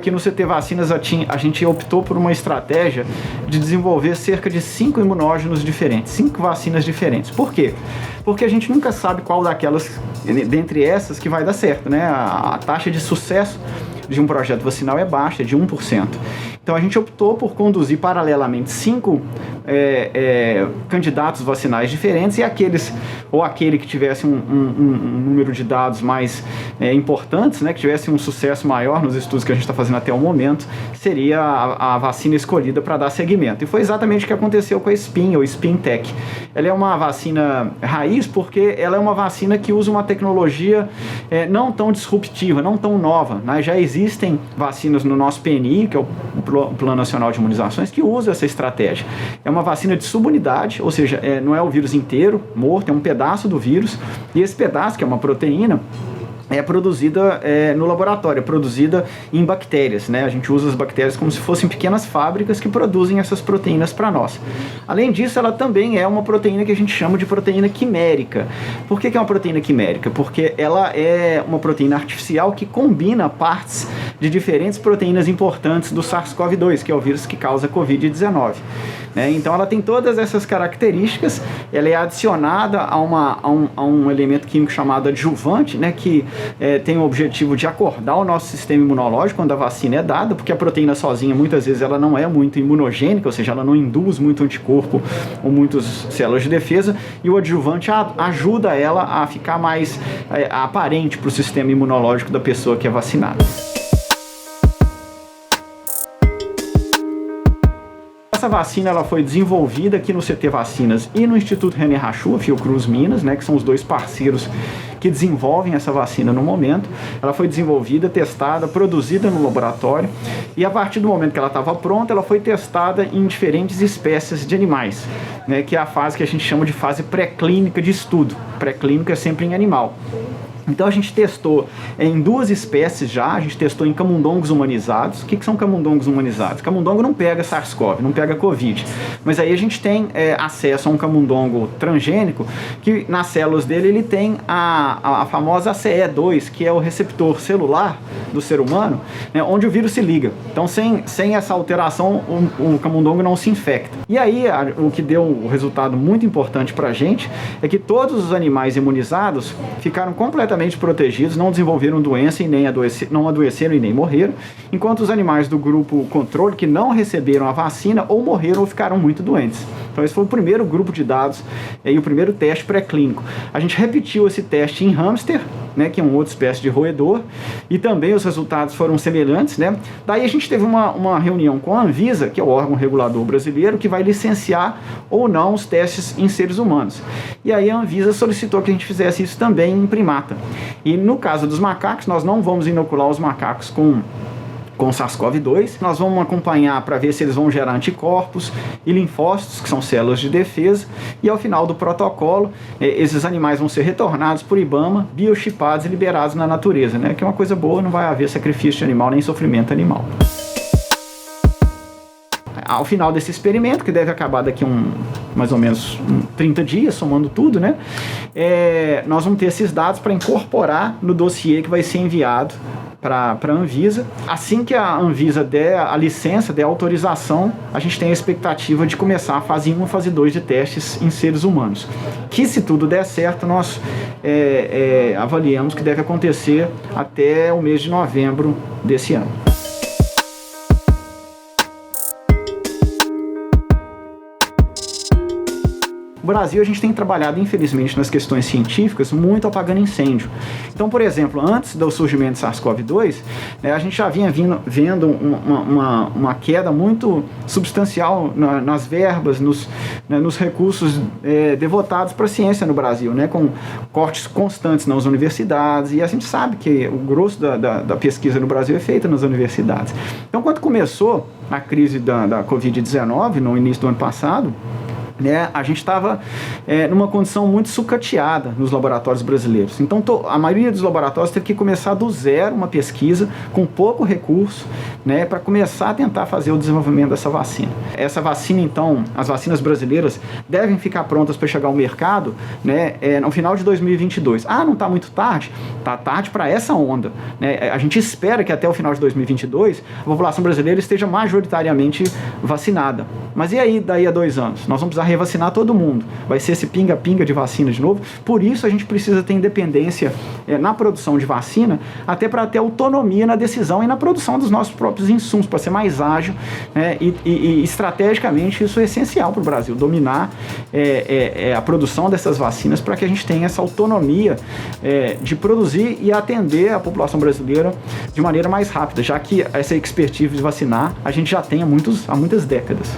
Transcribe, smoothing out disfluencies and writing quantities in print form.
aqui no CT Vacinas a gente optou por uma estratégia de desenvolver cerca de 5 imunógenos diferentes, 5 vacinas diferentes. Por quê? Porque a gente nunca sabe qual daquelas, dentre essas, que vai dar certo, né? A taxa de sucesso de um projeto vacinal é baixa, é de 1%. Então a gente optou por conduzir paralelamente 5 candidatos vacinais diferentes, e aquele que tivesse um número de dados mais importantes, né, que tivesse um sucesso maior nos estudos que a gente está fazendo até o momento, seria a vacina escolhida para dar seguimento. E foi exatamente o que aconteceu com a Spin, ou SpinTech. Ela é uma vacina raiz porque ela é uma vacina que usa uma tecnologia não tão disruptiva, não tão nova, né? Já existem vacinas no nosso PNI, que é o Plano Nacional de Imunizações, que usa essa estratégia. É uma vacina de subunidade, ou seja, não é o vírus inteiro morto, é um pedaço do vírus, e esse pedaço, que é uma proteína, é produzida no laboratório, é produzida em bactérias, né? A gente usa as bactérias como se fossem pequenas fábricas que produzem essas proteínas para nós. Além disso, ela também é uma proteína que a gente chama de proteína quimérica. Por que é uma proteína quimérica? Porque ela é uma proteína artificial que combina partes de diferentes proteínas importantes do SARS-CoV-2, que é o vírus que causa Covid-19. Então ela tem todas essas características, ela é adicionada a um elemento químico chamado adjuvante, né, que tem o objetivo de acordar o nosso sistema imunológico quando a vacina é dada, porque a proteína sozinha muitas vezes ela não é muito imunogênica, ou seja, ela não induz muito anticorpo ou muitas células de defesa, e o adjuvante ajuda ela a ficar mais aparente para o sistema imunológico da pessoa que é vacinada. Essa vacina ela foi desenvolvida aqui no CT Vacinas e no Instituto René Rachou, Fiocruz Minas, né, que são os dois parceiros que desenvolvem essa vacina no momento. Ela foi desenvolvida, testada, produzida no laboratório, e a partir do momento que ela estava pronta, ela foi testada em diferentes espécies de animais, né, que é a fase que a gente chama de fase pré-clínica de estudo. Pré-clínica é sempre em animal. Então a gente testou em 2 espécies já, a gente testou em camundongos humanizados. O que são camundongos humanizados? Camundongo não pega SARS-CoV, não pega Covid, mas aí a gente tem acesso a um camundongo transgênico que nas células dele ele tem a famosa ACE2, que é o receptor celular do ser humano, né, onde o vírus se liga. Então sem essa alteração o camundongo não se infecta. E aí o que deu um resultado muito importante para a gente é que todos os animais imunizados ficaram completamente protegidos, não desenvolveram doença e não adoeceram e nem morreram, enquanto os animais do grupo controle que não receberam a vacina ou morreram ou ficaram muito doentes. Então esse foi o primeiro grupo de dados e o primeiro teste pré-clínico. A gente repetiu esse teste em hamster, né, que é uma outra espécie de roedor, e também os resultados foram semelhantes, né? Daí a gente teve uma reunião com a Anvisa, que é o órgão regulador brasileiro, que vai licenciar ou não os testes em seres humanos. E aí a Anvisa solicitou que a gente fizesse isso também em primata. E no caso dos macacos, nós não vamos inocular os macacos com SARS-CoV-2, nós vamos acompanhar para ver se eles vão gerar anticorpos e linfócitos, que são células de defesa, e ao final do protocolo, esses animais vão ser retornados por IBAMA, biochipados e liberados na natureza, né? Que é uma coisa boa, não vai haver sacrifício de animal nem sofrimento animal. Ao final desse experimento, que deve acabar daqui mais ou menos 30 dias, somando tudo, né? Nós vamos ter esses dados para incorporar no dossiê que vai ser enviado para a Anvisa. Assim que a Anvisa der a licença, der a autorização, a gente tem a expectativa de começar a fase 1 e fase 2 de testes em seres humanos. Que se tudo der certo, nós avaliamos que deve acontecer até o mês de novembro desse ano. No Brasil, a gente tem trabalhado, infelizmente, nas questões científicas, muito apagando incêndio. Então, por exemplo, antes do surgimento de SARS-CoV-2, a gente já vinha vendo uma queda muito substancial nas verbas, nos recursos devotados para a ciência no Brasil, né, com cortes constantes nas universidades, e a gente sabe que o grosso da pesquisa no Brasil é feita nas universidades. Então, quando começou a crise da Covid-19, no início do ano passado, né, a gente estava numa condição muito sucateada nos laboratórios brasileiros. Então, a maioria dos laboratórios teve que começar do zero uma pesquisa com pouco recurso, né, para começar a tentar fazer o desenvolvimento dessa vacina. Essa vacina, então, as vacinas brasileiras devem ficar prontas para chegar ao mercado, né, no final de 2022. Ah, não está muito tarde? Está tarde para essa onda, né? A gente espera que até o final de 2022 a população brasileira esteja majoritariamente vacinada. Mas e aí, daí a 2 anos? Nós vamos precisar revacinar todo mundo. Vai ser esse pinga-pinga de vacina de novo. Por isso a gente precisa ter independência na produção de vacina, até para ter autonomia na decisão e na produção dos nossos próprios insumos, para ser mais ágil, né? E estrategicamente isso é essencial para o Brasil, dominar a produção dessas vacinas para que a gente tenha essa autonomia de produzir e atender a população brasileira de maneira mais rápida, já que essa expertise de vacinar a gente já tem há muitas décadas.